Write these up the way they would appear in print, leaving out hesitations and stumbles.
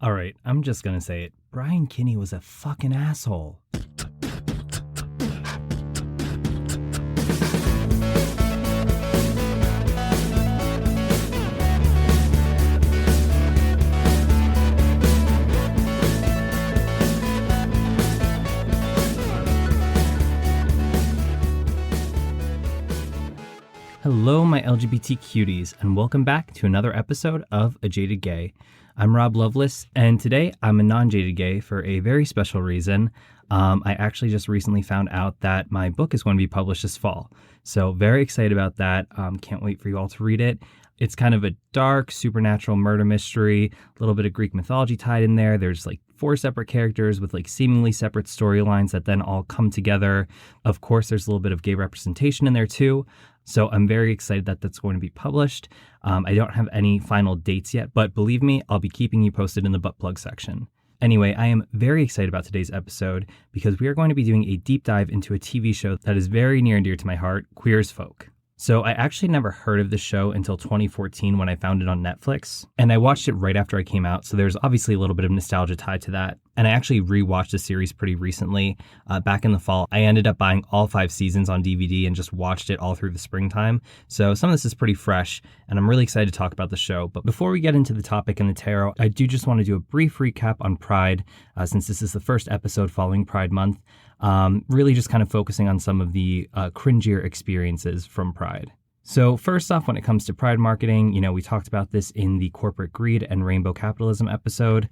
All right, I'm just gonna say it. Brian Kinney was a fucking asshole. Hello, my LGBT cuties, and welcome back to another episode of A Jaded Gay. I'm Rob Lovelace, and today I'm a non-jaded gay for a very special reason. I actually just recently found out that my book is going to be published this fall, so very excited about that. Can't wait for you all to read it. It's kind of a dark, supernatural murder mystery, a little bit of Greek mythology tied in there. There's like 4 separate characters with like seemingly separate storylines that then all come together. Of course, there's a little bit of gay representation in there too. So I'm very excited that that's going to be published. I don't have any final dates yet, but believe me, I'll be keeping you posted in the butt plug section. Anyway, I am very excited about today's episode because we are going to be doing a deep dive into a TV show that is very near and dear to my heart, Queer as Folk. So I actually never heard of this show until 2014 when I found it on Netflix, and I watched it right after I came out, so there's obviously a little bit of nostalgia tied to that. And I actually rewatched the series pretty recently. Back in the fall, I ended up buying all 5 seasons on DVD and just watched it all through the springtime. So some of this is pretty fresh, and I'm really excited to talk about the show. But before we get into the topic and the tarot, I do just want to do a brief recap on Pride, since this is the first episode following Pride Month. Really just kind of focusing on some of the cringier experiences from Pride. So first off, when it comes to Pride marketing, we talked about this in the corporate greed and rainbow capitalism episode.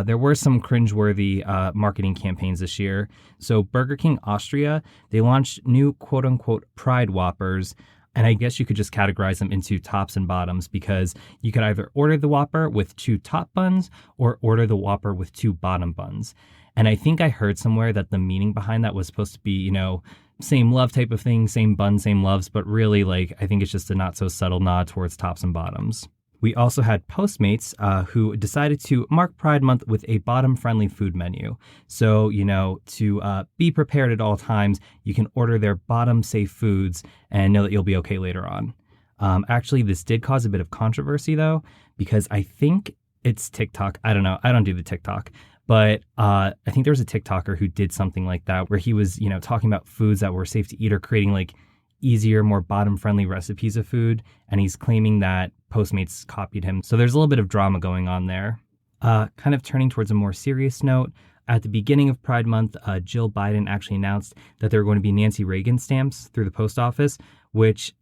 There were some cringeworthy marketing campaigns this year. So Burger King Austria, they launched new quote unquote Pride Whoppers. And I guess you could just categorize them into tops and bottoms because you could either order the Whopper with 2 top buns or order the Whopper with 2 bottom buns. And I think I heard somewhere that the meaning behind that was supposed to be, same love type of thing, same bun, same loves, but really, I think it's just a not so subtle nod towards tops and bottoms. We also had Postmates who decided to mark Pride Month with a bottom-friendly food menu. So, to be prepared at all times, you can order their bottom-safe foods and know that you'll be okay later on. Actually, this did cause a bit of controversy, though, because I think it's TikTok. I don't know. I don't do the TikTok. But I think there was a TikToker who did something like that where he was, talking about foods that were safe to eat or creating easier, more bottom-friendly recipes of food. And he's claiming that Postmates copied him. So there's a little bit of drama going on there. Kind of turning towards a more serious note, at the beginning of Pride Month, Jill Biden actually announced that there were going to be Nancy Reagan stamps through the post office, which,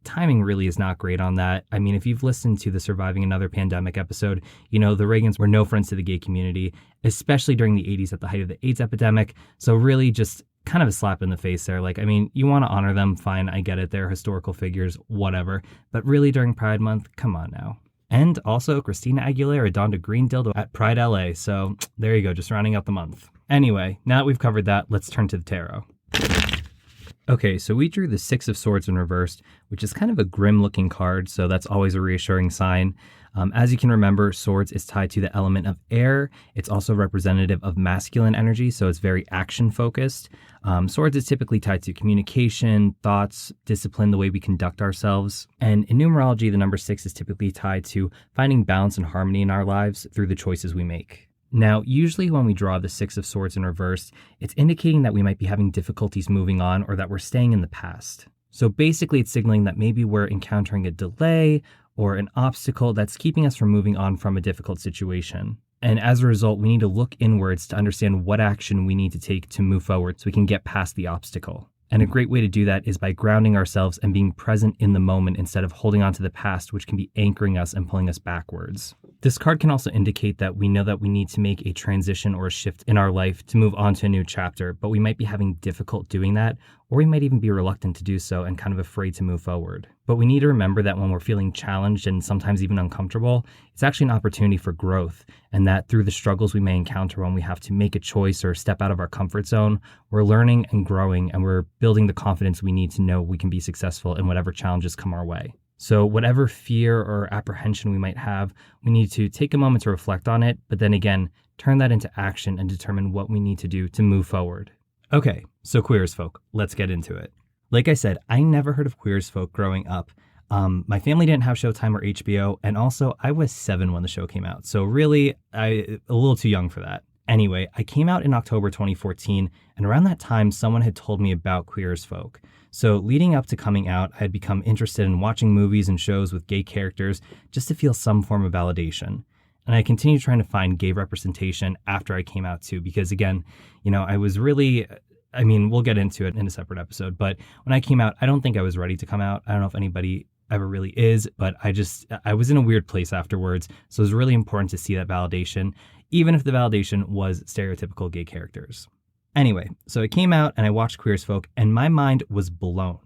timing really is not great on that. If you've listened to the Surviving Another Pandemic episode, the Reagans were no friends to the gay community, especially during the 80s at the height of the AIDS epidemic. So really just kind of a slap in the face there. You want to honor them, fine, I get it. They're historical figures, whatever. But really during Pride Month, come on now. And also, Christina Aguilera donned a green dildo at Pride LA. So there you go, just rounding out the month. Anyway, now that we've covered that, let's turn to the tarot. Okay, so we drew the 6 of Swords in reversed, which is kind of a grim-looking card, so that's always a reassuring sign. As you can remember, Swords is tied to the element of air. It's also representative of masculine energy, so it's very action-focused. Swords is typically tied to communication, thoughts, discipline, the way we conduct ourselves. And in numerology, the number 6 is typically tied to finding balance and harmony in our lives through the choices we make. Now, usually when we draw the 6 of Swords in reverse, it's indicating that we might be having difficulties moving on or that we're staying in the past. So basically, it's signaling that maybe we're encountering a delay or an obstacle that's keeping us from moving on from a difficult situation. And as a result, we need to look inwards to understand what action we need to take to move forward so we can get past the obstacle. And a great way to do that is by grounding ourselves and being present in the moment instead of holding on to the past, which can be anchoring us and pulling us backwards. This card can also indicate that we know that we need to make a transition or a shift in our life to move on to a new chapter, but we might be having difficult doing that, or we might even be reluctant to do so and kind of afraid to move forward. But we need to remember that when we're feeling challenged and sometimes even uncomfortable, it's actually an opportunity for growth, and that through the struggles we may encounter when we have to make a choice or step out of our comfort zone, we're learning and growing, and we're building the confidence we need to know we can be successful in whatever challenges come our way. So whatever fear or apprehension we might have, we need to take a moment to reflect on it, but then again, turn that into action and determine what we need to do to move forward. Okay, so Queer as Folk, let's get into it. Like I said, I never heard of Queer as Folk growing up. My family didn't have Showtime or HBO, and also I was 7 when the show came out. So really, a little too young for that. Anyway, I came out in October 2014, and around that time, someone had told me about Queer as Folk. So leading up to coming out, I had become interested in watching movies and shows with gay characters just to feel some form of validation. And I continued trying to find gay representation after I came out too, because again, I was really, we'll get into it in a separate episode, but when I came out, I don't think I was ready to come out. I don't know if anybody ever really is, but I was in a weird place afterwards. So it was really important to see that validation, even if the validation was stereotypical gay characters. Anyway, so I came out and I watched Queer as Folk, and my mind was blown.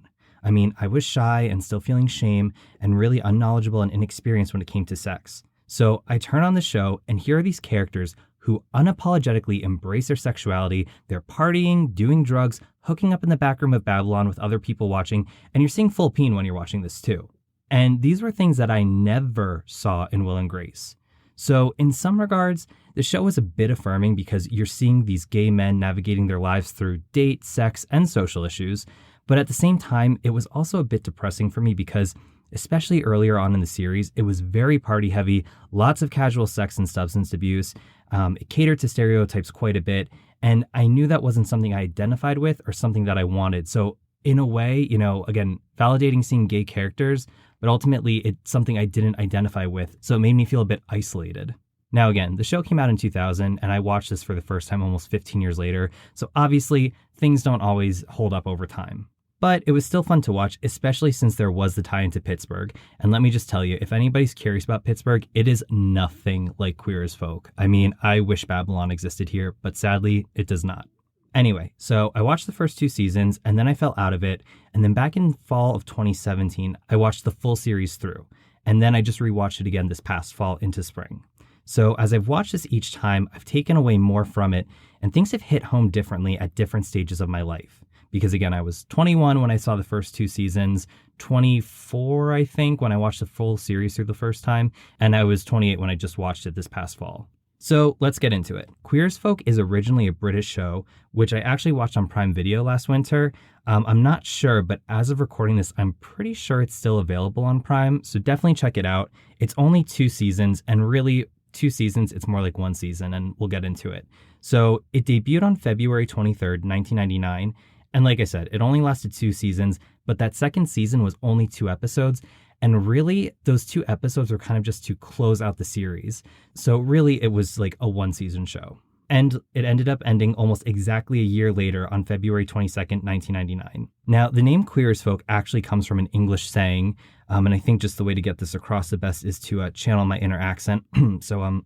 I was shy and still feeling shame and really unknowledgeable and inexperienced when it came to sex. So I turn on the show, and here are these characters who unapologetically embrace their sexuality. They're partying, doing drugs, hooking up in the back room of Babylon with other people watching, and you're seeing full peen when you're watching this too. And these were things that I never saw in Will and Grace. So in some regards, the show was a bit affirming because you're seeing these gay men navigating their lives through date, sex, and social issues. But at the same time, it was also a bit depressing for me because, especially earlier on in the series, it was very party heavy, lots of casual sex and substance abuse. It catered to stereotypes quite a bit. And I knew that wasn't something I identified with or something that I wanted. So in a way, again, validating seeing gay characters, but ultimately it's something I didn't identify with. So it made me feel a bit isolated. Now, again, the show came out in 2000, and I watched this for the first time almost 15 years later. So obviously, things don't always hold up over time. But it was still fun to watch, especially since there was the tie into Pittsburgh. And let me just tell you, if anybody's curious about Pittsburgh, it is nothing like Queer as Folk. I wish Babylon existed here, but sadly, it does not. Anyway, so I watched the first 2 seasons, and then I fell out of it. And then back in fall of 2017, I watched the full series through. And then I just rewatched it again this past fall into spring. So as I've watched this each time, I've taken away more from it, and things have hit home differently at different stages of my life. Because again, I was 21 when I saw the first 2 seasons, 24, I think, when I watched the full series through the first time, and I was 28 when I just watched it this past fall. So let's get into it. Queer as Folk is originally a British show, which I actually watched on Prime Video last winter. I'm not sure, but as of recording this, I'm pretty sure it's still available on Prime, so definitely check it out. It's only 2 seasons, and really 2 seasons, it's more like 1 season, and we'll get into it. So it debuted on February 23rd, 1999, and like I said, it only lasted 2 seasons, but that second season was only 2 episodes. And really, those 2 episodes were kind of just to close out the series. So really, it was like a 1-season show. And it ended up ending almost exactly a year later on February 22nd, 1999. Now, the name Queer as Folk actually comes from an English saying, and I think just the way to get this across the best is to channel my inner accent. So,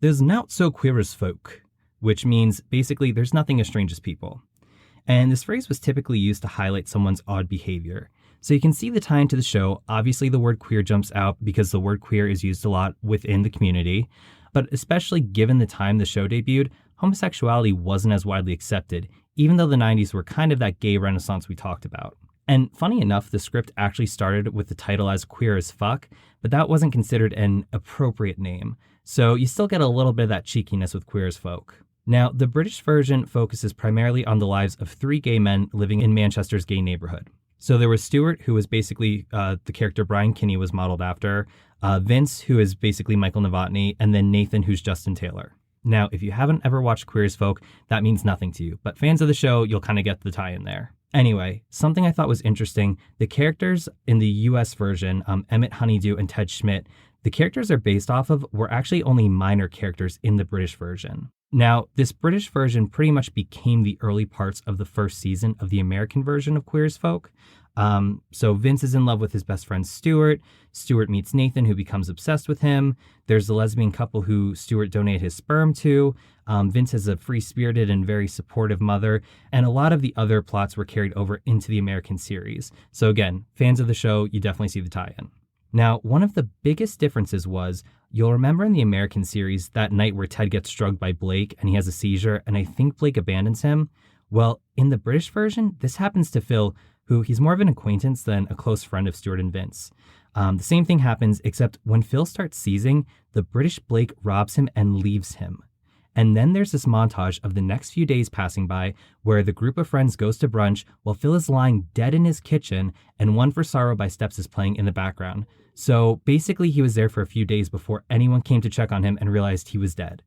there's nowt so queer as folk, which means basically there's nothing as strange as people. And this phrase was typically used to highlight someone's odd behavior. So you can see the tie into the show. Obviously, the word queer jumps out because the word queer is used a lot within the community. But especially given the time the show debuted, homosexuality wasn't as widely accepted, even though the 90s were kind of that gay renaissance we talked about. And funny enough, the script actually started with the title as Queer as Fuck, but that wasn't considered an appropriate name. So you still get a little bit of that cheekiness with Queer as Folk. Now, the British version focuses primarily on the lives of 3 gay men living in Manchester's gay neighborhood. So there was Stuart, who was basically the character Brian Kinney was modeled after, Vince, who is basically Michael Novotny, and then Nathan, who's Justin Taylor. Now, if you haven't ever watched Queer as Folk, that means nothing to you, but fans of the show, you'll kind of get the tie in there. Anyway, something I thought was interesting, the characters in the US version, Emmett Honeydew and Ted Schmidt, the characters they're based off of were actually only minor characters in the British version. Now, this British version pretty much became the early parts of the first season of the American version of Queer as Folk. So Vince is in love with his best friend Stuart. Stuart meets Nathan, who becomes obsessed with him. There's the lesbian couple who Stuart donated his sperm to. Vince has a free-spirited and very supportive mother. And a lot of the other plots were carried over into the American series. So again, fans of the show, you definitely see the tie-in. Now, one of the biggest differences was, you'll remember in the American series that night where Ted gets drugged by Blake and he has a seizure, and I think Blake abandons him. Well, in the British version, this happens to Phil, who he's more of an acquaintance than a close friend of Stuart and Vince. The same thing happens, except when Phil starts seizing, the British Blake robs him and leaves him. And then there's this montage of the next few days passing by where the group of friends goes to brunch while Phil is lying dead in his kitchen and One for Sorrow by Steps is playing in the background. So basically he was there for a few days before anyone came to check on him and realized he was dead.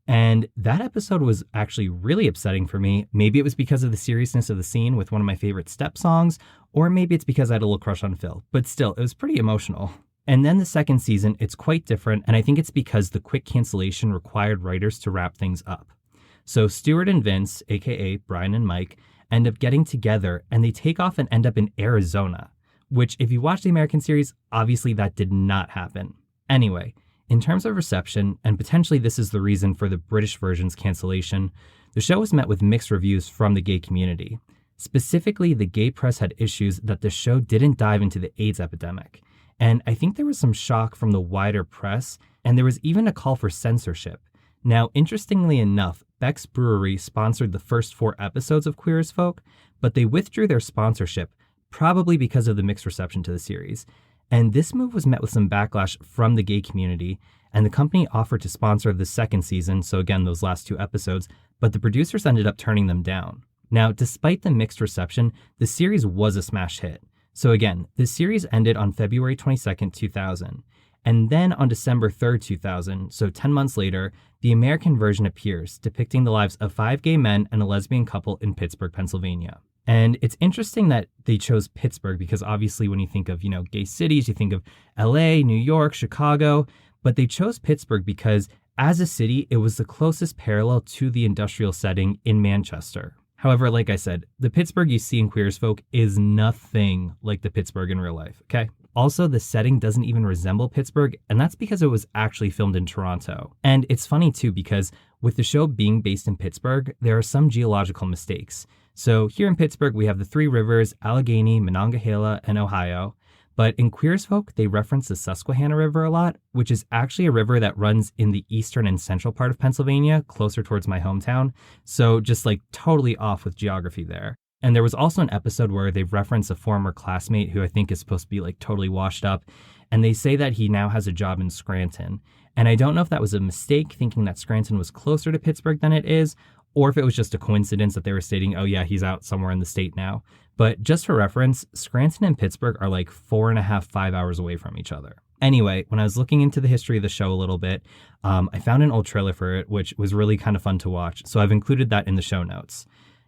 And that episode was actually really upsetting for me. Maybe it was because of the seriousness of the scene with one of my favorite Step songs, or maybe it's because I had a little crush on Phil. But still, it was pretty emotional. And then the second season, it's quite different, and I think it's because the quick cancellation required writers to wrap things up. So Stuart and Vince, aka Brian and Mike, end up getting together, and they take off and end up in Arizona, which if you watch the American series, obviously that did not happen. Anyway, in terms of reception, and potentially this is the reason for the British version's cancellation, the show was met with mixed reviews from the gay community. Specifically, the gay press had issues that the show didn't dive into the AIDS epidemic. And I think there was some shock from the wider press, and there was even a call for censorship. Now, interestingly enough, Beck's Brewery sponsored the first 4 episodes of Queer as Folk, but they withdrew their sponsorship, probably because of the mixed reception to the series. And this move was met with some backlash from the gay community, and the company offered to sponsor the second season, so again, those last 2 episodes, but the producers ended up turning them down. Now, despite the mixed reception, the series was a smash hit. So again, the series ended on February 22nd, 2000. And then on December 3rd, 2000, so 10 months later, the American version appears, depicting the lives of 5 gay men and a lesbian couple in Pittsburgh, Pennsylvania. And it's interesting that they chose Pittsburgh because obviously when you think of, gay cities, you think of LA, New York, Chicago, but they chose Pittsburgh because as a city, it was the closest parallel to the industrial setting in Manchester. However, like I said, the Pittsburgh you see in Queer as Folk is nothing like the Pittsburgh in real life, okay? Also, the setting doesn't even resemble Pittsburgh, and that's because it was actually filmed in Toronto. And it's funny too, because with the show being based in Pittsburgh, there are some geological mistakes. So here in Pittsburgh, we have the 3 rivers, Allegheny, Monongahela, and Ohio. But in Queer as Folk, they reference the Susquehanna River a lot, which is actually a river that runs in the eastern and central part of Pennsylvania, closer towards my hometown. So just totally off with geography there. And there was also an episode where they've referenced a former classmate who I think is supposed to be totally washed up. And they say that he now has a job in Scranton. And I don't know if that was a mistake, thinking that Scranton was closer to Pittsburgh than it is, or if it was just a coincidence that they were stating, oh yeah, he's out somewhere in the state now. But just for reference, Scranton and Pittsburgh are 4.5, 5 hours away from each other. Anyway, when I was looking into the history of the show a little bit, I found an old trailer for it, which was really kind of fun to watch. So I've included that in the show notes.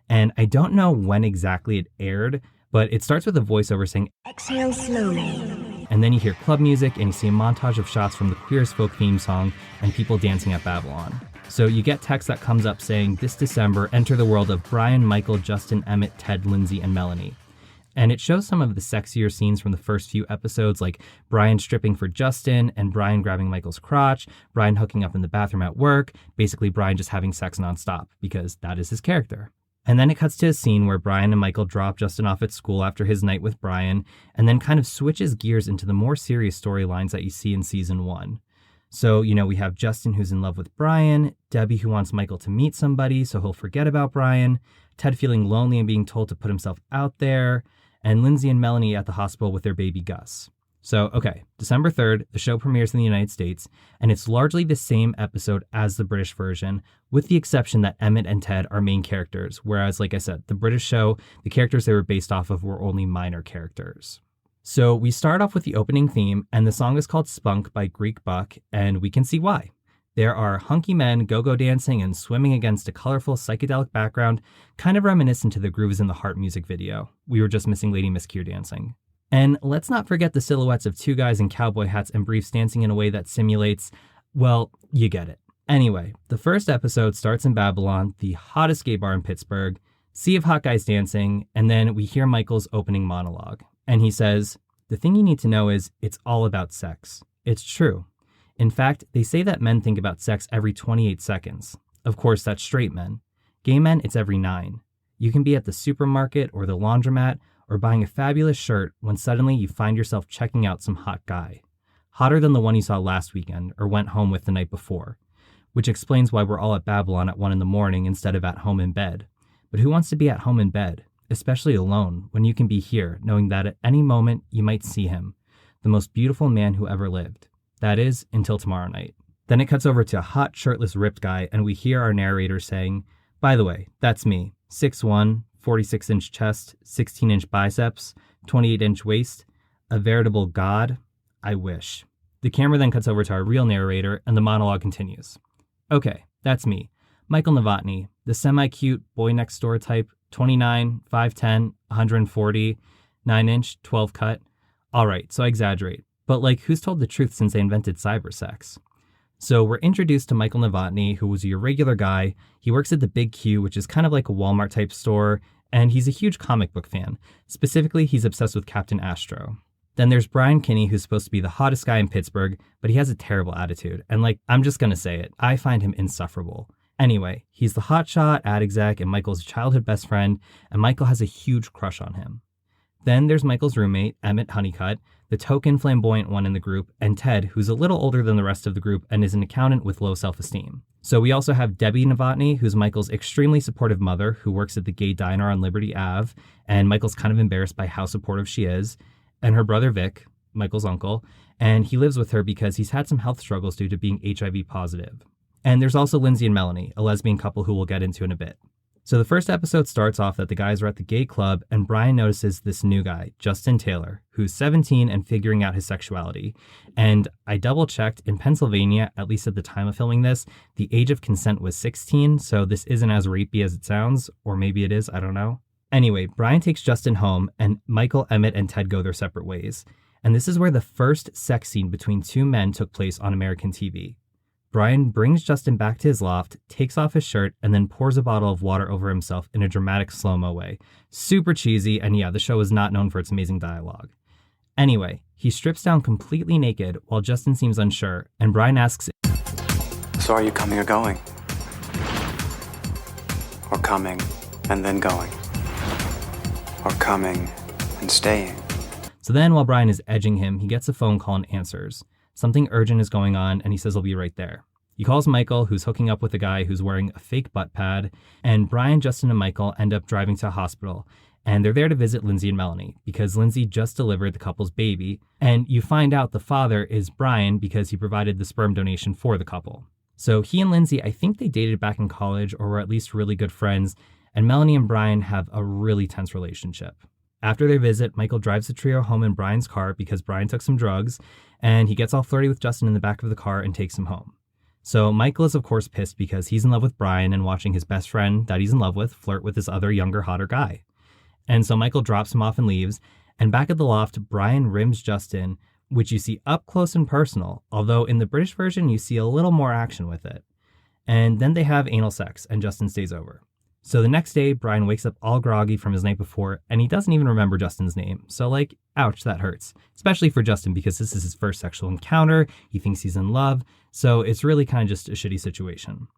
And I don't know when exactly it aired, but it starts with a voiceover saying, "Exhale slowly." And then you hear club music and you see a montage of shots from the Queer as Folk theme song and people dancing at Babylon. So you get text that comes up saying, "This December, enter the world of Brian, Michael, Justin, Emmett, Ted, Lindsay, and Melanie." And it shows some of the sexier scenes from the first few episodes, like Brian stripping for Justin and Brian grabbing Michael's crotch, Brian hooking up in the bathroom at work, basically Brian just having sex nonstop, because that is his character. And then it cuts to a scene where Brian and Michael drop Justin off at school after his night with Brian, and then kind of switches gears into the more serious storylines that you see in season 1. So, we have Justin who's in love with Brian, Debbie who wants Michael to meet somebody so he'll forget about Brian, Ted feeling lonely and being told to put himself out there, and Lindsay and Melanie at the hospital with their baby Gus. So, okay, December 3rd, the show premieres in the United States, and it's largely the same episode as the British version, with the exception that Emmett and Ted are main characters, whereas, like I said, the British show, the characters they were based off of were only minor characters. So we start off with the opening theme, and the song is called Spunk by Greek Buck, and we can see why. There are hunky men go-go dancing and swimming against a colorful psychedelic background, kind of reminiscent to the grooves in the Heart music video. We were just missing Lady Miss Q dancing. And let's not forget the silhouettes of 2 guys in cowboy hats and briefs dancing in a way that simulates, well, you get it. Anyway, the first episode starts in Babylon, the hottest gay bar in Pittsburgh, sea of hot guys dancing, and then we hear Michael's opening monologue. And he says, "The thing you need to know is it's all about sex. It's true. In fact, they say that men think about sex every 28 seconds. Of course, that's straight men. Gay men, it's every 9. You can be at the supermarket or the laundromat or buying a fabulous shirt when suddenly you find yourself checking out some hot guy. Hotter than the one you saw last weekend or went home with the night before. Which explains why we're all at Babylon at 1 a.m. instead of at home in bed. But who wants to be at home in bed, especially alone, when you can be here, knowing that at any moment you might see him, the most beautiful man who ever lived. That is, until tomorrow night." Then it cuts over to a hot, shirtless, ripped guy, and we hear our narrator saying, "By the way, that's me. 6'1", 46-inch chest, 16-inch biceps, 28-inch waist. A veritable god. I wish." The camera then cuts over to our real narrator, and the monologue continues. "Okay, that's me. Michael Novotny, the semi-cute boy next door type, 29, 5'10", 140, 9-inch, 12 cut. All right, so I exaggerate. But who's told the truth since they invented cybersex?" So we're introduced to Michael Novotny, who was your regular guy. He works at the Big Q, which is kind of like a Walmart type store, and he's a huge comic book fan. Specifically, he's obsessed with Captain Astro. Then there's Brian Kinney, who's supposed to be the hottest guy in Pittsburgh, but he has a terrible attitude. And I'm just going to say it, I find him insufferable. Anyway, he's the hotshot ad exec and Michael's childhood best friend, and Michael has a huge crush on him. Then there's Michael's roommate, Emmett Honeycutt, the token flamboyant one in the group, and Ted, who's a little older than the rest of the group and is an accountant with low self-esteem. So we also have Debbie Novotny, who's Michael's extremely supportive mother, who works at the gay diner on Liberty Ave, and Michael's kind of embarrassed by how supportive she is, and her brother Vic, Michael's uncle, and he lives with her because he's had some health struggles due to being HIV positive. And there's also Lindsay and Melanie, a lesbian couple who we'll get into in a bit. So the first episode starts off that the guys are at the gay club, and Brian notices this new guy, Justin Taylor, who's 17 and figuring out his sexuality. And I double-checked, in Pennsylvania, at least at the time of filming this, the age of consent was 16, so this isn't as rapey as it sounds, or maybe it is, I don't know. Anyway, Brian takes Justin home, and Michael, Emmett, and Ted go their separate ways. And this is where the first sex scene between two men took place on American TV. Brian brings Justin back to his loft, takes off his shirt, and then pours a bottle of water over himself in a dramatic slow-mo way. Super cheesy, and yeah, the show is not known for its amazing dialogue. Anyway, he strips down completely naked while Justin seems unsure, and Brian asks, "So are you coming or going? Or coming and then going? Or coming and staying?" So then while Brian is edging him, he gets a phone call and answers. Something urgent is going on, and he says he'll be right there. He calls Michael, who's hooking up with a guy who's wearing a fake butt pad, and Brian, Justin, and Michael end up driving to a hospital, and they're there to visit Lindsay and Melanie, because Lindsay just delivered the couple's baby, and you find out the father is Brian because he provided the sperm donation for the couple. So he and Lindsay, I think they dated back in college, or were at least really good friends, and Melanie and Brian have a really tense relationship. After their visit, Michael drives the trio home in Brian's car because Brian took some drugs, and he gets all flirty with Justin in the back of the car and takes him home. So Michael is of course pissed because he's in love with Brian and watching his best friend that he's in love with flirt with this other younger, hotter guy. And so Michael drops him off and leaves, and back at the loft, Brian rims Justin, which you see up close and personal, although in the British version you see a little more action with it. And then they have anal sex, and Justin stays over. So the next day, Brian wakes up all groggy from his night before, and he doesn't even remember Justin's name. So ouch, that hurts. Especially for Justin, because this is his first sexual encounter. He thinks he's in love. So it's really kind of just a shitty situation.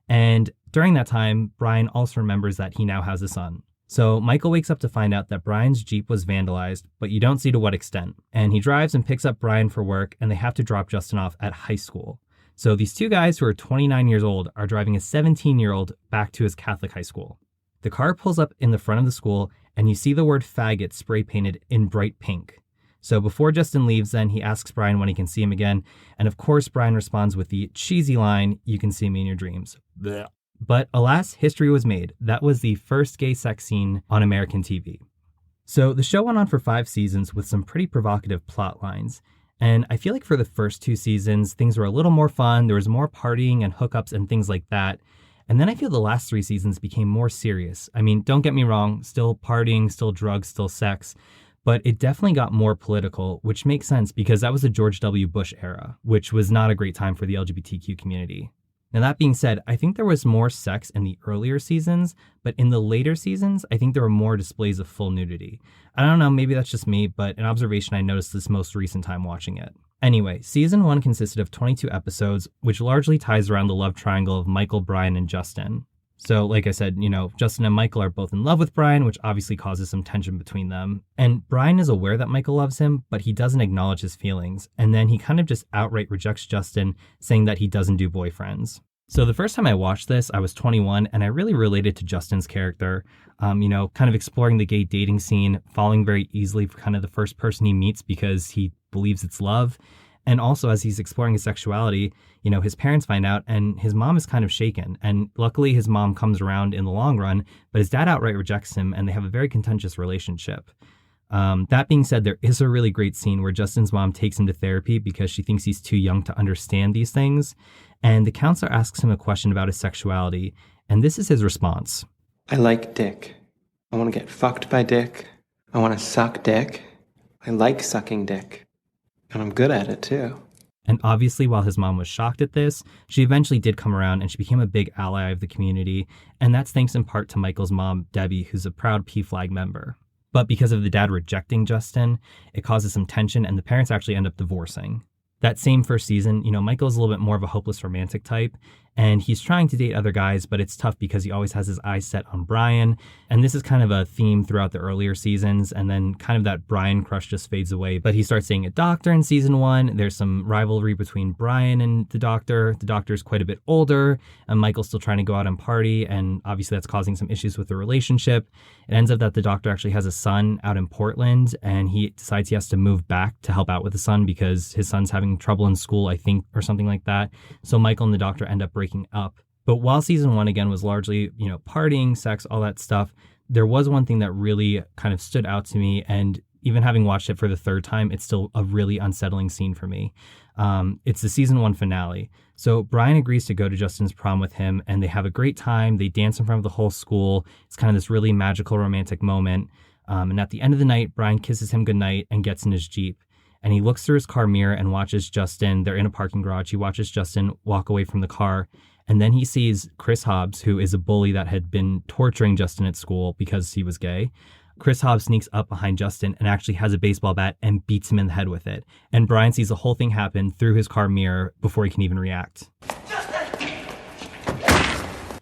And during that time, Brian also remembers that he now has a son. So Michael wakes up to find out that Brian's Jeep was vandalized, but you don't see to what extent. And he drives and picks up Brian for work, and they have to drop Justin off at high school. So these two guys who are 29 years old are driving a 17-year-old back to his Catholic high school. The car pulls up in the front of the school, and you see the word faggot spray painted in bright pink. So before Justin leaves, then he asks Brian when he can see him again. And of course, Brian responds with the cheesy line, "You can see me in your dreams." Blech. But alas, history was made. That was the first gay sex scene on American TV. So the show went on for 5 seasons with some pretty provocative plot lines. And I feel like for the first 2 seasons, things were a little more fun. There was more partying and hookups and things like that. And then I feel the last 3 seasons became more serious. I mean, don't get me wrong, still partying, still drugs, still sex. But it definitely got more political, which makes sense because that was the George W. Bush era, which was not a great time for the LGBTQ community. Now, that being said, I think there was more sex in the earlier seasons, but in the later seasons, I think there were more displays of full nudity. I don't know, maybe that's just me, but an observation I noticed this most recent time watching it. Anyway, season 1 consisted of 22 episodes, which largely ties around the love triangle of Michael, Brian, and Justin. So, like I said, Justin and Michael are both in love with Brian, which obviously causes some tension between them. And Brian is aware that Michael loves him, but he doesn't acknowledge his feelings. And then he kind of just outright rejects Justin, saying that he doesn't do boyfriends. So the first time I watched this, I was 21, and I really related to Justin's character, kind of exploring the gay dating scene, falling very easily for kind of the first person he meets because he believes it's love. And also, as he's exploring his sexuality, his parents find out and his mom is kind of shaken. And luckily, his mom comes around in the long run, but his dad outright rejects him and they have a very contentious relationship. That being said, there is a really great scene where Justin's mom takes him to therapy because she thinks he's too young to understand these things. And the counselor asks him a question about his sexuality. And this is his response. I like dick. I want to get fucked by dick. I want to suck dick. I like sucking dick. And I'm good at it too. And obviously, while his mom was shocked at this, she eventually did come around and she became a big ally of the community. And that's thanks in part to Michael's mom, Debbie, who's a proud PFLAG member. But because of the dad rejecting Justin, it causes some tension and the parents actually end up divorcing. That same first season, Michael's a little bit more of a hopeless romantic type, and he's trying to date other guys, but it's tough because he always has his eyes set on Brian. And this is kind of a theme throughout the earlier seasons, and then kind of that Brian crush just fades away. But he starts seeing a doctor in season 1. There's some rivalry between Brian and the doctor. The doctor's quite a bit older, and Michael's still trying to go out and party, and obviously that's causing some issues with the relationship. It ends up that the doctor actually has a son out in Portland, and he decides he has to move back to help out with the son because his son's having trouble in school, I think, or something like that. So Michael and the doctor end up breaking up. But while season 1, again, was largely, partying, sex, all that stuff, there was one thing that really kind of stood out to me. And even having watched it for the third time, it's still a really unsettling scene for me. It's the season 1 finale. So Brian agrees to go to Justin's prom with him and they have a great time. They dance in front of the whole school. It's kind of this really magical romantic moment. And at the end of the night, Brian kisses him goodnight and gets in his Jeep. And he looks through his car mirror and watches Justin. They're in a parking garage. He watches Justin walk away from the car. And then he sees Chris Hobbs, who is a bully that had been torturing Justin at school because he was gay. Chris Hobbs sneaks up behind Justin and actually has a baseball bat and beats him in the head with it. And Brian sees the whole thing happen through his car mirror before he can even react.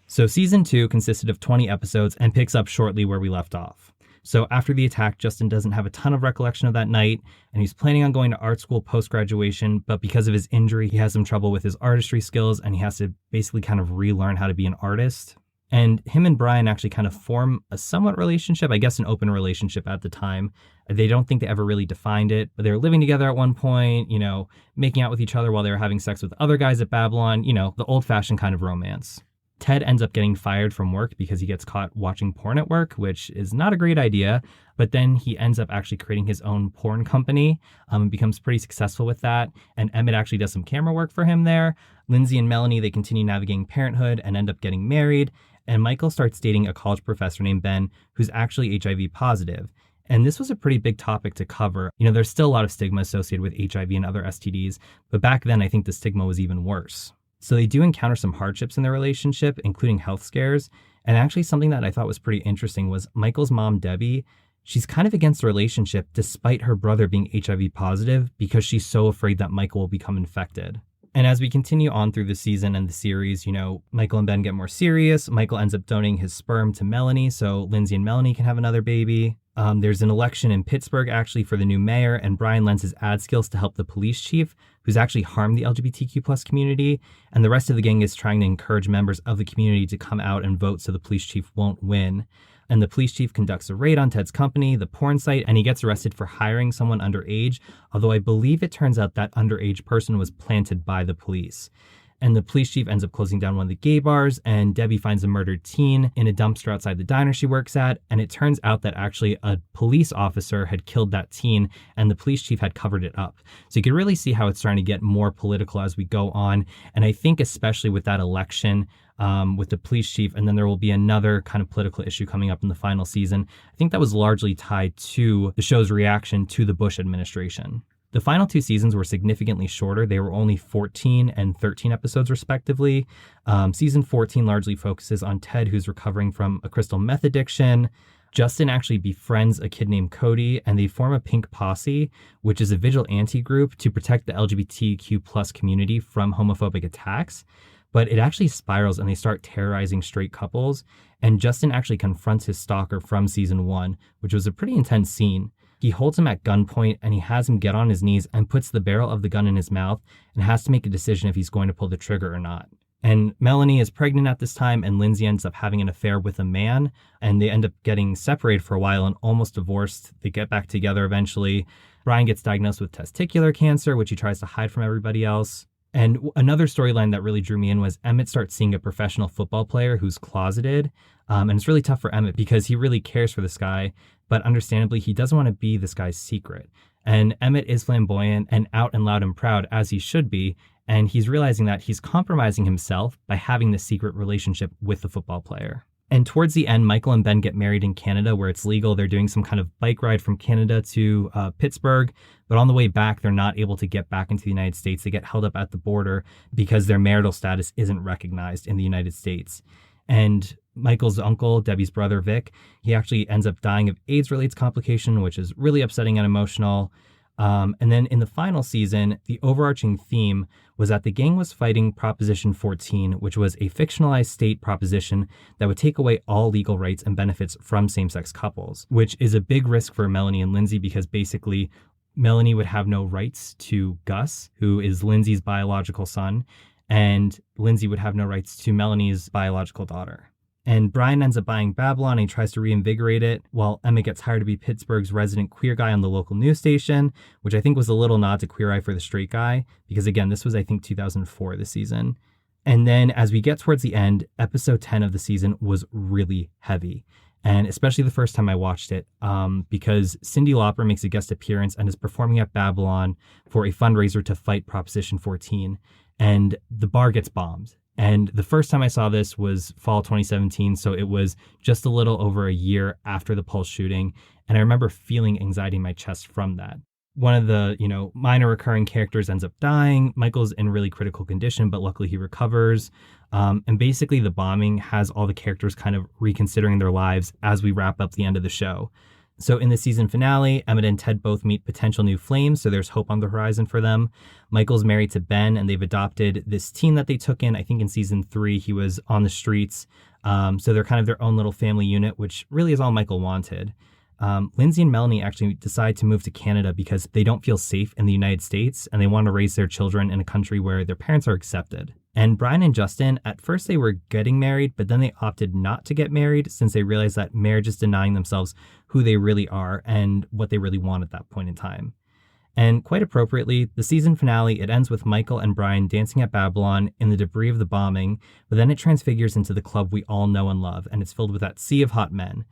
So season 2 consisted of 20 episodes and picks up shortly where we left off. So after the attack, Justin doesn't have a ton of recollection of that night, and he's planning on going to art school post-graduation, but because of his injury, he has some trouble with his artistry skills, and he has to basically kind of relearn how to be an artist. And him and Brian actually kind of form a somewhat relationship, I guess an open relationship at the time. They don't think they ever really defined it, but they were living together at one point, making out with each other while they were having sex with other guys at Babylon, the old-fashioned kind of romance. Ted ends up getting fired from work because he gets caught watching porn at work, which is not a great idea. But then he ends up actually creating his own porn company and becomes pretty successful with that. And Emmett actually does some camera work for him there. Lindsay and Melanie, they continue navigating parenthood and end up getting married. And Michael starts dating a college professor named Ben, who's actually HIV positive. And this was a pretty big topic to cover. There's still a lot of stigma associated with HIV and other STDs. But back then, I think the stigma was even worse. So they do encounter some hardships in their relationship, including health scares. And actually something that I thought was pretty interesting was Michael's mom, Debbie, she's kind of against the relationship despite her brother being HIV positive because she's so afraid that Michael will become infected. And as we continue on through the season and the series, Michael and Ben get more serious. Michael ends up donating his sperm to Melanie so Lindsay and Melanie can have another baby. There's an election in Pittsburgh actually for the new mayor, and Brian lends his ad skills to help the police chief, who's actually harmed the LGBTQ plus community. And the rest of the gang is trying to encourage members of the community to come out and vote so the police chief won't win. And the police chief conducts a raid on Ted's company, the porn site, and he gets arrested for hiring someone underage, although I believe it turns out that underage person was planted by the police. And the police chief ends up closing down one of the gay bars, and Debbie finds a murdered teen in a dumpster outside the diner she works at. And it turns out that actually a police officer had killed that teen, and the police chief had covered it up. So you can really see how it's starting to get more political as we go on. And I think especially with that election, with the police chief, and then there will be another kind of political issue coming up in the final season. I think that was largely tied to the show's reaction to the Bush administration. The final 2 seasons were significantly shorter. They were only 14 and 13 episodes respectively. Season 14 largely focuses on Ted, who's recovering from a crystal meth addiction. Justin actually befriends a kid named Cody, and they form a pink posse, which is a vigilante group to protect the LGBTQ plus community from homophobic attacks. But it actually spirals and they start terrorizing straight couples. And Justin actually confronts his stalker from season 1, which was a pretty intense scene. He holds him at gunpoint and he has him get on his knees and puts the barrel of the gun in his mouth and has to make a decision if he's going to pull the trigger or not. And Melanie is pregnant at this time, and Lindsay ends up having an affair with a man, and they end up getting separated for a while and almost divorced. They get back together eventually. Brian gets diagnosed with testicular cancer, which he tries to hide from everybody else. And another storyline that really drew me in was Emmett starts seeing a professional football player who's closeted. And it's really tough for Emmett because he really cares for this guy, but understandably, he doesn't want to be this guy's secret. And Emmett is flamboyant and out and loud and proud, as he should be. And he's realizing that he's compromising himself by having this secret relationship with the football player. And towards the end, Michael and Ben get married in Canada where it's legal. They're doing some kind of bike ride from Canada to Pittsburgh. But on the way back, they're not able to get back into the United States. They get held up at the border because their marital status isn't recognized in the United States. And Michael's uncle, Debbie's brother, Vic, he actually ends up dying of AIDS-related complication, which is really upsetting and emotional. And then in the final season, the overarching theme was that the gang was fighting Proposition 14, which was a fictionalized state proposition that would take away all legal rights and benefits from same-sex couples, which is a big risk for Melanie and Lindsay because basically Melanie would have no rights to Gus, who is Lindsay's biological son, and Lindsay would have no rights to Melanie's biological daughter. And Brian ends up buying Babylon and he tries to reinvigorate it while Emmett gets hired to be Pittsburgh's resident queer guy on the local news station, which I think was a little nod to Queer Eye for the Straight Guy, because again, this was, I think, 2004 this season. And then as we get towards the end, episode 10 of the season was really heavy. And especially the first time I watched it, because Cyndi Lauper makes a guest appearance and is performing at Babylon for a fundraiser to fight Proposition 14. And the bar gets bombed. And the first time I saw this was fall 2017, so it was just a little over a year after the Pulse shooting, and I remember feeling anxiety in my chest from that. One of the, minor recurring characters ends up dying. Michael's in really critical condition, but luckily he recovers. And basically the bombing has all the characters kind of reconsidering their lives as we wrap up the end of the show. So in the season finale, Emmett and Ted both meet potential new flames, so there's hope on the horizon for them. Michael's married to Ben, and they've adopted this teen that they took in. I think in season 3, he was on the streets. So they're kind of their own little family unit, which really is all Michael wanted. Lindsay and Melanie actually decide to move to Canada because they don't feel safe in the United States, and they want to raise their children in a country where their parents are accepted. And Brian and Justin, at first they were getting married, but then they opted not to get married since they realized that marriage is denying themselves who they really are and what they really want at that point in time. And quite appropriately, the season finale, it ends with Michael and Brian dancing at Babylon in the debris of the bombing, but then it transfigures into the club we all know and love, and it's filled with that sea of hot men.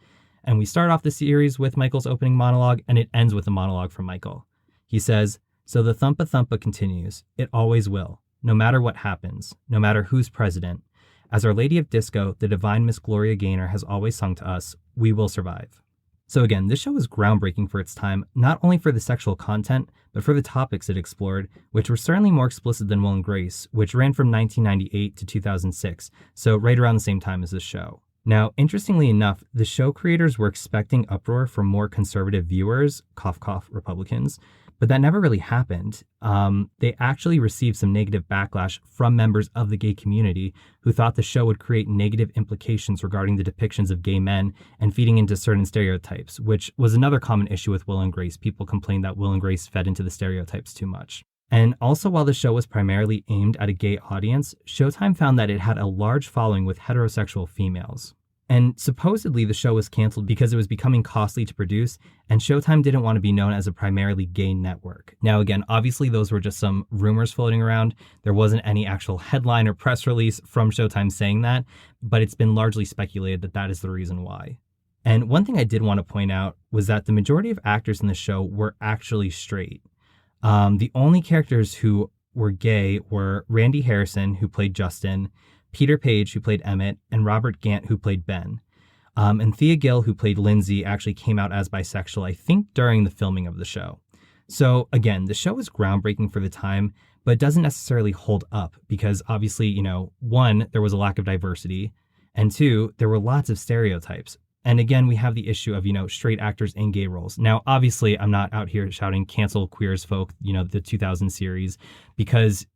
And we start off the series with Michael's opening monologue, and it ends with a monologue from Michael. He says, "So the thumpa thumpa continues. It always will. No matter what happens, no matter who's president. As Our Lady of Disco, the divine Miss Gloria Gaynor has always sung to us, we will survive." So again, this show was groundbreaking for its time, not only for the sexual content, but for the topics it explored, which were certainly more explicit than Will and Grace, which ran from 1998 to 2006, so right around the same time as this show. Now, interestingly enough, the show creators were expecting uproar from more conservative viewers, cough cough Republicans, but that never really happened. They actually received some negative backlash from members of the gay community who thought the show would create negative implications regarding the depictions of gay men and feeding into certain stereotypes, which was another common issue with Will and Grace. People complained that Will and Grace fed into the stereotypes too much. And also, while the show was primarily aimed at a gay audience, Showtime found that it had a large following with heterosexual females. And supposedly the show was canceled because it was becoming costly to produce, and Showtime didn't want to be known as a primarily gay network. Now again, obviously those were just some rumors floating around. There wasn't any actual headline or press release from Showtime saying that, but it's been largely speculated that that is the reason why. And one thing I did want to point out was that the majority of actors in the show were actually straight. The only characters who were gay were Randy Harrison, who played Justin, Peter Page, who played Emmett, and Robert Gant, who played Ben. And Thea Gill, who played Lindsay, actually came out as bisexual, I think, during the filming of the show. So again, the show is groundbreaking for the time, but it doesn't necessarily hold up because obviously, one, there was a lack of diversity, and two, there were lots of stereotypes. And again, we have the issue of, straight actors in gay roles. Now, obviously, I'm not out here shouting cancel Queer as Folk, the 2000 series, because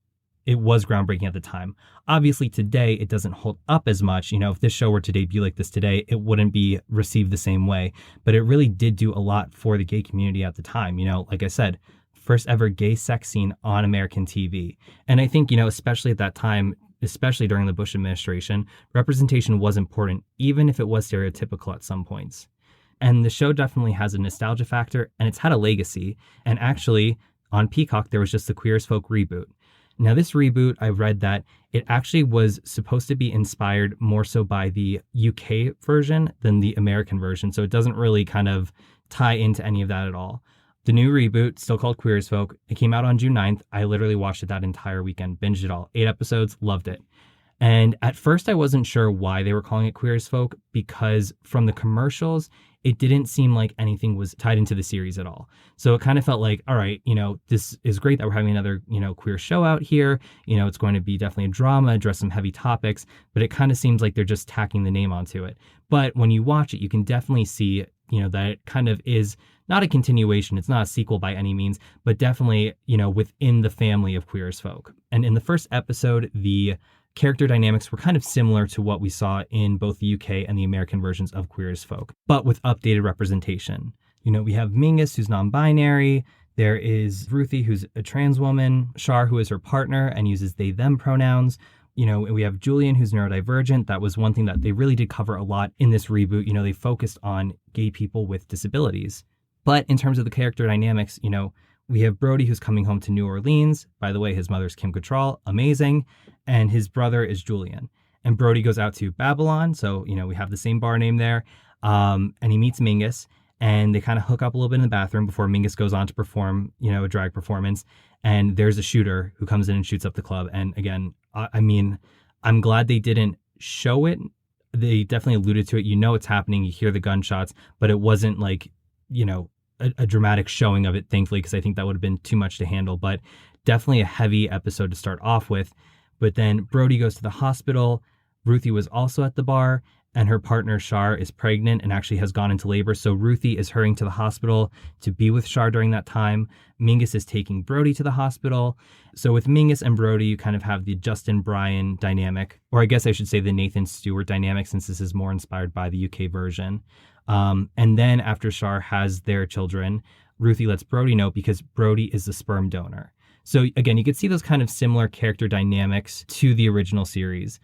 it was groundbreaking at the time. Obviously, today, it doesn't hold up as much. If this show were to debut like this today, it wouldn't be received the same way. But it really did do a lot for the gay community at the time. Like I said, first ever gay sex scene on American TV. And I think, especially at that time, especially during the Bush administration, representation was important, even if it was stereotypical at some points. And the show definitely has a nostalgia factor, and it's had a legacy. And actually, on Peacock, there was just the Queer as Folk reboot. Now, this reboot, I read that it actually was supposed to be inspired more so by the UK version than the American version. So it doesn't really kind of tie into any of that at all. The new reboot, still called Queer as Folk, it came out on June 9th. I literally watched it that entire weekend, binged it all. 8 episodes, loved it. And at first, I wasn't sure why they were calling it Queer as Folk, because from the commercials, it didn't seem like anything was tied into the series at all. So it kind of felt like, all right, this is great that we're having another, queer show out here. It's going to be definitely a drama, address some heavy topics, but it kind of seems like they're just tacking the name onto it. But when you watch it, you can definitely see, that it kind of is not a continuation. It's not a sequel by any means, but definitely, within the family of Queer as Folk. And in the first episode, the character dynamics were kind of similar to what we saw in both the UK and the American versions of Queer as Folk, but with updated representation. We have Mingus, who's non-binary. There is Ruthie, who's a trans woman. Shar, who is her partner and uses they, them pronouns. We have Julian, who's neurodivergent. That was one thing that they really did cover a lot in this reboot. They focused on gay people with disabilities. But in terms of the character dynamics, we have Brody, who's coming home to New Orleans. By the way, his mother's Kim Cattrall, amazing. And his brother is Julian. And Brody goes out to Babylon. So, we have the same bar name there. And he meets Mingus. And they kind of hook up a little bit in the bathroom before Mingus goes on to perform, a drag performance. And there's a shooter who comes in and shoots up the club. And again, I'm glad they didn't show it. They definitely alluded to it. It's happening. You hear the gunshots. But it wasn't like, a dramatic showing of it, thankfully, because I think that would have been too much to handle. But definitely a heavy episode to start off with. But then Brody goes to the hospital. Ruthie was also at the bar, and her partner Shar is pregnant and actually has gone into labor. So Ruthie is hurrying to the hospital to be with Shar during that time. Mingus is taking Brody to the hospital. So with Mingus and Brody, you kind of have the Justin Bryan dynamic, or I guess I should say the Nathan Stewart dynamic, since this is more inspired by the UK version. And then after Shar has their children, Ruthie lets Brody know because Brody is the sperm donor. So again, you could see those kind of similar character dynamics to the original series.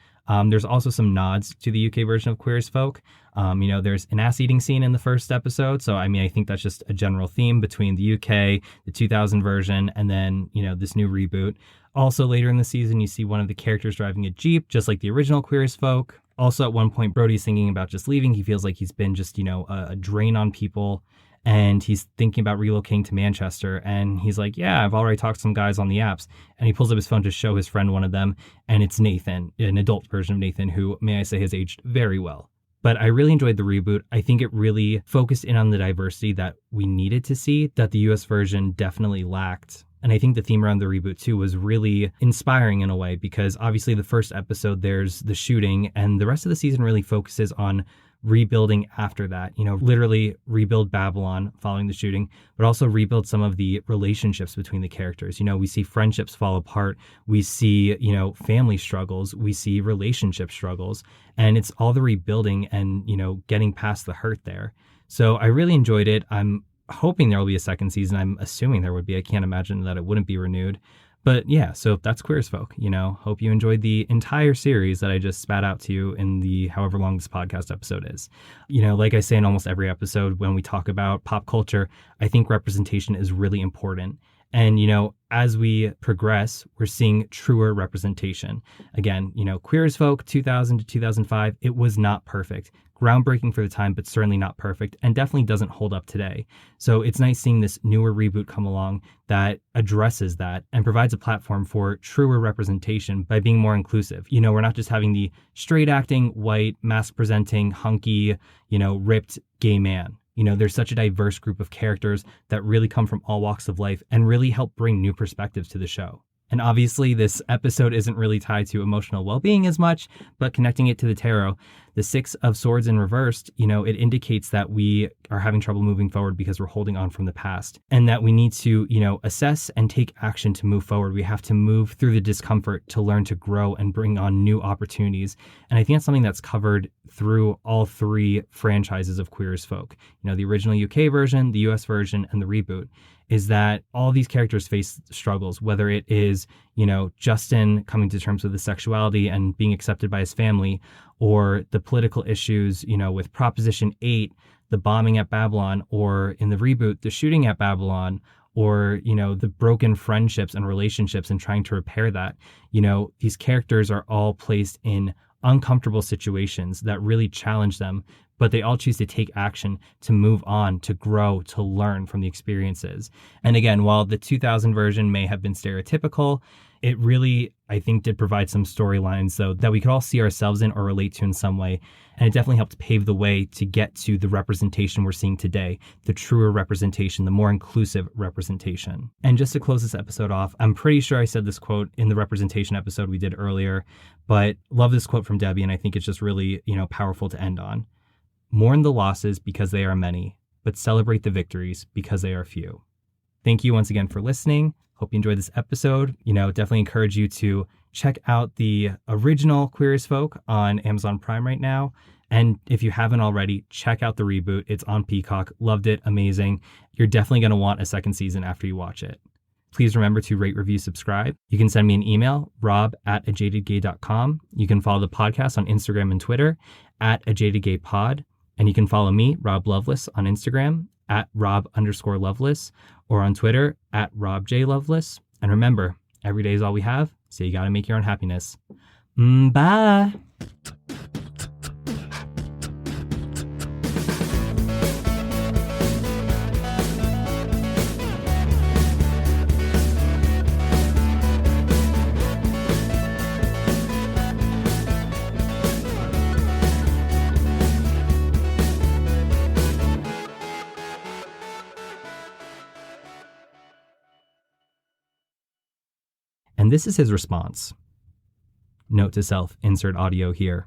There's also some nods to the UK version of Queer as Folk. There's an ass-eating scene in the first episode. So, I think that's just a general theme between the UK, the 2000 version, and then, this new reboot. Also, later in the season, you see one of the characters driving a Jeep, just like the original Queer as Folk. Also, at one point, Brody's thinking about just leaving. He feels like he's been just, a drain on people. And he's thinking about relocating to Manchester. And he's like, yeah, I've already talked to some guys on the apps. And he pulls up his phone to show his friend one of them. And it's Nathan, an adult version of Nathan, who, may I say, has aged very well. But I really enjoyed the reboot. I think it really focused in on the diversity that we needed to see, that the US version definitely lacked. And I think the theme around the reboot, too, was really inspiring in a way, because obviously the first episode, there's the shooting, and the rest of the season really focuses on rebuilding after that, literally rebuild Babylon following the shooting, but also rebuild some of the relationships between the characters. We see friendships fall apart. We see, family struggles. We see relationship struggles, and it's all the rebuilding and, getting past the hurt there. So I really enjoyed it. I'm hoping there will be a second season. I'm assuming there would be. I can't imagine that it wouldn't be renewed. But yeah, so that's Queer as Folk. Hope you enjoyed the entire series that I just spat out to you in the however long this podcast episode is. Like I say in almost every episode when we talk about pop culture, I think representation is really important. And, as we progress, we're seeing truer representation. Again, Queer as Folk, 2000 to 2005, it was not perfect. Groundbreaking for the time, but certainly not perfect, and definitely doesn't hold up today. So it's nice seeing this newer reboot come along that addresses that and provides a platform for truer representation by being more inclusive. We're not just having the straight acting, white, mask presenting, hunky, ripped gay man. There's such a diverse group of characters that really come from all walks of life and really help bring new perspectives to the show. And obviously, this episode isn't really tied to emotional well-being as much, but connecting it to the tarot, the Six of Swords in reversed, it indicates that we are having trouble moving forward because we're holding on from the past, and that we need to, assess and take action to move forward. We have to move through the discomfort to learn to grow and bring on new opportunities. And I think that's something that's covered through all three franchises of Queer as Folk. The original UK version, the US version, and the reboot. Is that all these characters face struggles, whether it is, Justin coming to terms with his sexuality and being accepted by his family, or the political issues, with Proposition 8, the bombing at Babylon, or in the reboot, the shooting at Babylon, or, the broken friendships and relationships and trying to repair that. These characters are all placed in uncomfortable situations that really challenge them, but they all choose to take action, to move on, to grow, to learn from the experiences. And again, while the 2000 version may have been stereotypical, it really, I think, did provide some storylines, though, that we could all see ourselves in or relate to in some way. And it definitely helped pave the way to get to the representation we're seeing today, the truer representation, the more inclusive representation. And just to close this episode off, I'm pretty sure I said this quote in the representation episode we did earlier, but love this quote from Debbie, and I think it's just really, powerful to end on. Mourn the losses because they are many, but celebrate the victories because they are few. Thank you once again for listening. Hope you enjoyed this episode. Definitely encourage you to check out the original Queer as Folk on Amazon Prime right now. And if you haven't already, check out the reboot. It's on Peacock. Loved it. Amazing. You're definitely going to want a second season after you watch it. Please remember to rate, review, subscribe. You can send me an email, rob@ajadedgay.com. You can follow the podcast on Instagram and Twitter @ajadedgaypod. And you can follow me, Rob Loveless, on Instagram @Rob_Loveless, or on Twitter @RobJLoveless. And remember, every day is all we have, so you got to make your own happiness. Bye. And this is his response. Note to self, insert audio here.